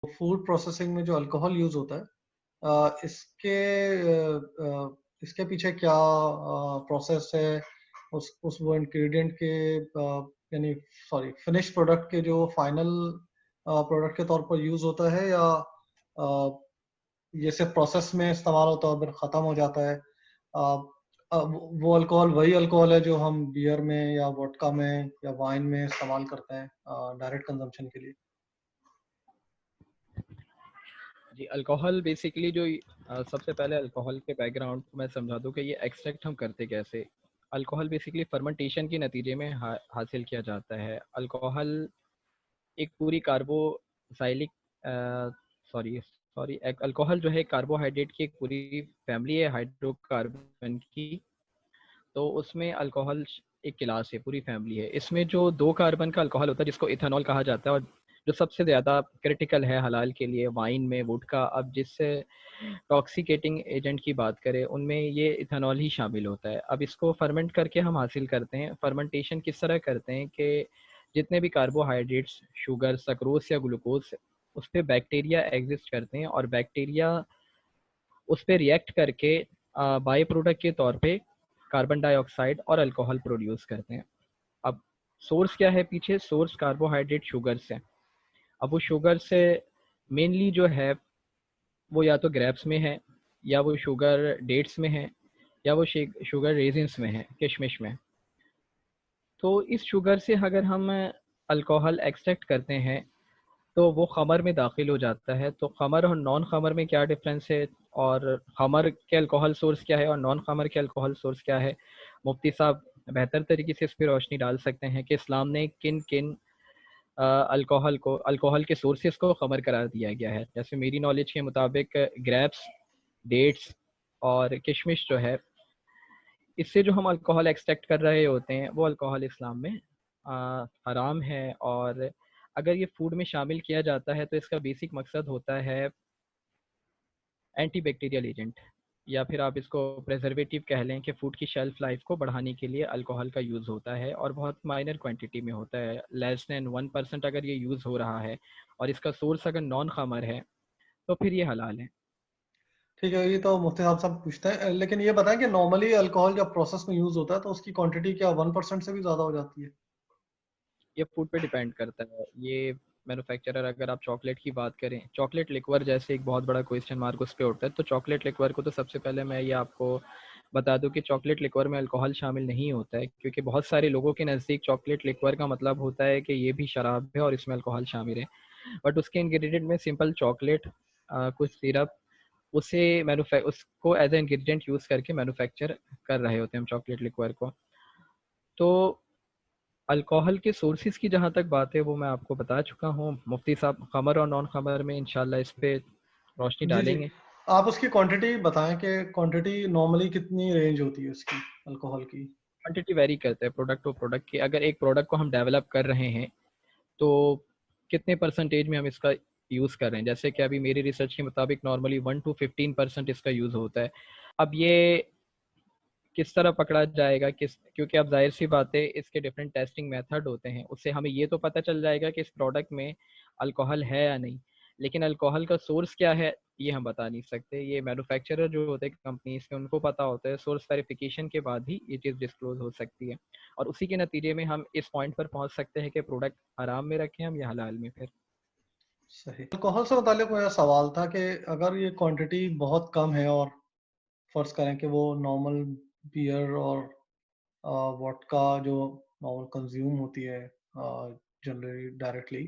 Food processing में जो alcohol use होता है, इसके पीछे क्या प्रोसेस है? उस वो इंग्रीडिएंट के यानी सॉरी फिनिश प्रोडक्ट के जो फाइनल प्रोडक्ट के तौर पर यूज़ होता है, या अ, ये सिर्फ प्रोसेस में इस्तेमाल होता है और फिर ख़त्म हो जाता है? वो अल्कोहल वही अल्कोहल है जो हम बियर में या वोडका में या वाइन में इस्तेमाल करते हैं डायरेक्ट कंजम्पशन के लिए? जी, अल्कोहल बेसिकली जो सबसे पहले अल्कोहल के बैकग्राउंड को मैं समझा दूँ कि ये एक्सट्रैक्ट हम करते कैसे। अल्कोहल बेसिकली फर्मेंटेशन के नतीजे में हासिल किया जाता है। अल्कोहल एक पूरी कार्बोक्सिलिक सॉरी सॉरी अल्कोहल जो है कार्बोहाइड्रेट की एक पूरी फैमिली है हाइड्रोकार्बन की। तो उसमें अल्कोहल एक क्लास है, पूरी फैमिली है। इसमें जो 2 कार्बन का अल्कोहल होता है जिसको इथेनॉल कहा जाता है, और जो सबसे ज़्यादा क्रिटिकल है हलाल के लिए वाइन में वोडका। अब जिससे टॉक्सिकेटिंग एजेंट की बात करें उनमें ये इथेनॉल ही शामिल होता है। अब इसको फर्मेंट करके हम हासिल करते हैं। फर्मेंटेशन किस तरह करते हैं कि जितने भी कार्बोहाइड्रेट्स, शुगर, सक्रोज या ग्लूकोज, उस पर बैक्टीरिया एग्जिस्ट करते हैं, और बैक्टीरिया उस पर रिएक्ट करके बाई प्रोडक्ट के तौर पे कार्बन डाइऑक्साइड और अल्कोहल प्रोड्यूस करते हैं। अब सोर्स क्या है पीछे? सोर्स कार्बोहाइड्रेट शुगर से। अब वो शुगर से मेनली जो है वो या तो ग्रेप्स में है, या वो शुगर डेट्स में है, या वो शुगर रेजिन्स में है, किशमिश में। तो इस शुगर से अगर हम अल्कोहल एक्सट्रैक्ट करते हैं तो वो ख़मर में दाखिल हो जाता है। तो ख़मर और नॉन ख़मर में क्या डिफरेंस है, और ख़मर के अल्कोहल सोर्स क्या है और नॉन ख़मर के अल्कोहल सोर्स क्या है? मुफ्ती साहब बेहतर तरीके से इस पर रोशनी डाल सकते हैं कि इस्लाम ने किन किन अल्कोहल के सोर्सेज को ख़मर करार दिया गया है। जैसे मेरी नॉलेज के मुताबिक ग्रेप्स, डेट्स और किशमिश जो है, इससे जो हम अल्कोहल एक्सट्रैक्ट कर रहे होते हैं वो अल्कोहल इस्लाम में हराम है। और अगर ये फूड में शामिल किया जाता है तो इसका बेसिक मकसद होता है एंटी बैक्टीरियल एजेंट, या फिर आप इसको प्रेजर्वेटिव कह लें, कि फूड की शेल्फ लाइफ को बढ़ाने के लिए अल्कोहल का यूज़ होता है, और बहुत माइनर क्वांटिटी में होता है। लेस दैन 1% अगर ये यूज़ हो रहा है और इसका सोर्स अगर नॉन खामर है तो फिर ये हलाल है। ठीक है, ये तो मुफ्ती साहब पूछते हैं, लेकिन ये बताएं कि नॉर्मली अल्कोहल जब प्रोसेस में यूज़ होता है तो उसकी क्वांटिटी क्या 1% से भी ज़्यादा हो जाती है? ये फूड पे डिपेंड करता है। ये मैन्युफैक्चरर, अगर आप चॉकलेट की बात करें, चॉकलेट लिक्वर जैसे एक बहुत बड़ा क्वेश्चन मार्क उस पर उठता है। तो चॉकलेट लिक्वर को तो सबसे पहले मैं ये आपको बता दूं कि चॉकलेट लिक्वर में अल्कोहल शामिल नहीं होता है, क्योंकि बहुत सारे लोगों के नज़दीक चॉकलेट लिक्वर का मतलब होता है कि ये भी शराब है और इसमें अल्कोहल शामिल है। बट उसके इंग्रेडिएंट में सिंपल चॉकलेट, कुछ सिरप, उसको एज ए इंग्रेडिएंट यूज़ करके मैन्युफैक्चर कर रहे होते हैं हम चॉकलेट लिक्वर को। तो अल्कोहल के सोर्सेज की जहाँ तक बात है वो मैं आपको बता चुका हूँ। मुफ्ती साहब ख़मर और नॉन ख़मर में इंशाल्लाह इस पे रोशनी जी, जी। डालेंगे। आप उसकी क्वांटिटी बताएँ कि क्वांटिटी नॉर्मली कितनी रेंज होती है उसकी, अल्कोहल की? क्वांटिटी वेरी करता है प्रोडक्ट टू प्रोडक्ट की। अगर एक प्रोडक्ट को हम डेवलप कर रहे हैं तो कितने परसेंटेज में हम इसका यूज़ कर रहे हैं। जैसे कि अभी मेरी रिसर्च के मुताबिक नॉर्मली 1 to 15% इसका यूज़ होता है। अब ये किस तरह पकड़ा जाएगा, क्योंकि अब जाहिर सी बात है इसके डिफरेंट टेस्टिंग मेथड होते हैं, उससे हमें ये तो पता चल जाएगा कि इस प्रोडक्ट में अल्कोहल है या नहीं। लेकिन अल्कोहल का सोर्स क्या है ये हम बता नहीं सकते। ये मैन्युफैक्चरर जो होते हैं कंपनीज के, उनको पता होता है। सोर्स वेरिफिकेशन के बाद ही ये चीज़ डिस्क्लोज हो सकती है, और उसी के नतीजे में हम इस पॉइंट पर पहुंच सकते हैं कि प्रोडक्ट हराम में रखें हम या हलाल में। फिर सही। अल्कोहल से मुताल्लिक़ मेरा सवाल था कि अगर ये क्वांटिटी बहुत कम है और फ़र्ज़ करें कि वो नॉर्मल बियर और वोडका जो नॉर्मल कंज़्यूम होती है जनरली डायरेक्टली,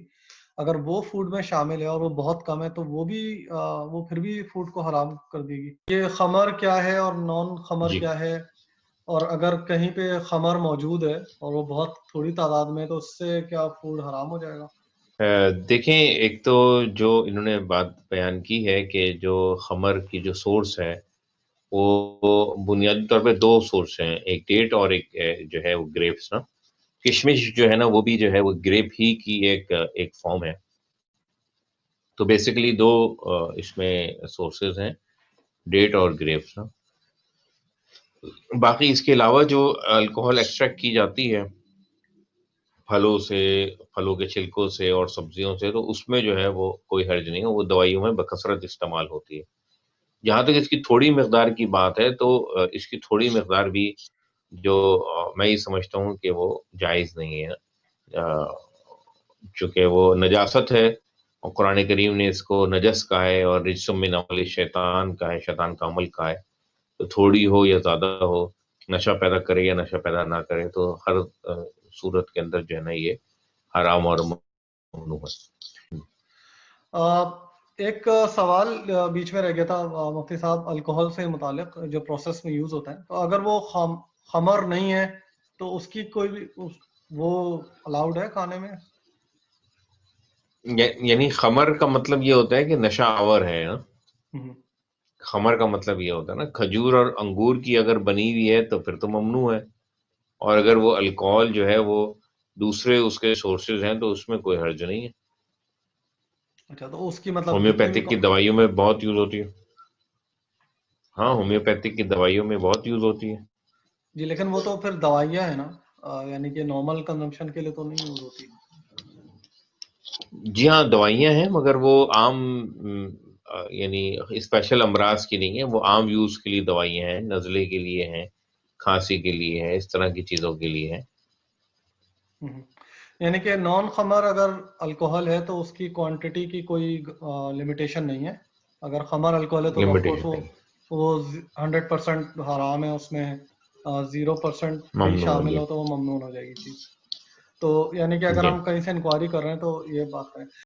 अगर वो फूड में शामिल है और वो बहुत कम है, तो वो फिर भी फूड को हराम कर देगी। ये ख़मर क्या है और नॉन ख़मर जी। क्या है? और अगर कहीं पे ख़मर मौजूद है और वो बहुत थोड़ी तादाद में है, तो उससे क्या फूड हराम हो जाएगा? देखें, एक तो जो इन्होंने बात बयान की है कि जो ख़मर की जो सोर्स है, वो बुनियादी तौर पे 2 सोर्स हैं, एक डेट और एक जो है वो ग्रेप्स ना। किशमिश जो है ना वो भी जो है वो ग्रेप ही की एक फ़ॉर्म है। तो बेसिकली 2 इसमें सोर्सेज़ हैं, डेट और ग्रेप्स ना। बाकी इसके अलावा जो अल्कोहल एक्सट्रैक्ट की जाती है, फलों से, फलों के छिलकों से और सब्जियों से, तो उसमें जो है वो कोई हर्ज नहीं है, वो दवाइयों में बकसरत इस्तेमाल होती है। जहाँ तक इसकी थोड़ी मिकदार की बात है, तो इसकी थोड़ी मिकदार भी जो मैं ये समझता हूँ कि वो जायज़ नहीं है। चूँकि वो नजासत है और कुरान करीम ने इसको नजस कहा है और रिज्सुम मिन अमली शैतान कहा है, शैतान का अमल कहा है। तो थोड़ी हो या ज़्यादा हो, नशा पैदा करे या नशा पैदा ना करे, तो हर सूरत के अंदर जो है ना ये हराम और ममनू है। एक सवाल बीच में रह गया था मुफ्ती साहब, अल्कोहल से मुतालिक जो प्रोसेस में यूज होता है, तो अगर वो खमर नहीं है तो उसकी कोई भी वो अलाउड है खाने में? यानी खमर का मतलब ये होता है कि नशा आवर है ना। हम्म, खमर का मतलब ये होता है ना, खजूर और अंगूर की अगर बनी हुई है तो फिर तो ममनू है, और अगर वो अल्कोहल जो है वो दूसरे उसके सोर्सेज हैं तो उसमें कोई हर्ज नहीं है। अच्छा, तो उसकी मतलब जितनी भी होम्योपैथिक की दवाइयों में बहुत यूज होती है। हाँ, होम्योपैथिक की दवाइयों में बहुत यूज होती है। जी, लेकिन वो तो फिर दवाइयाँ है ना, यानी कि नॉर्मल कंजम्पशन के लिए तो नहीं यूज होती। जी हाँ, दवाइयाँ हैं, मगर वो आम यानी स्पेशल अमराज की नहीं है, वो आम यूज के लिए दवाइयाँ हैं, नज़ले के लिए हैं, खांसी के लिए है, इस तरह की चीजों के लिए है। हम्म, यानी कि नॉन खमर अगर अल्कोहल है तो उसकी क्वांटिटी की कोई लिमिटेशन नहीं है। अगर खमर अल्कोहल है तो ऑफ कोर्स लिमिटेशन नहीं, वो 100% हराम है, उसमें 0% भी ममनू हो शामिल हो जाए। तो वो ममनून हो जाएगी चीज। तो यानी कि अगर जी। हम कहीं से इंक्वायरी कर रहे हैं तो ये बात है।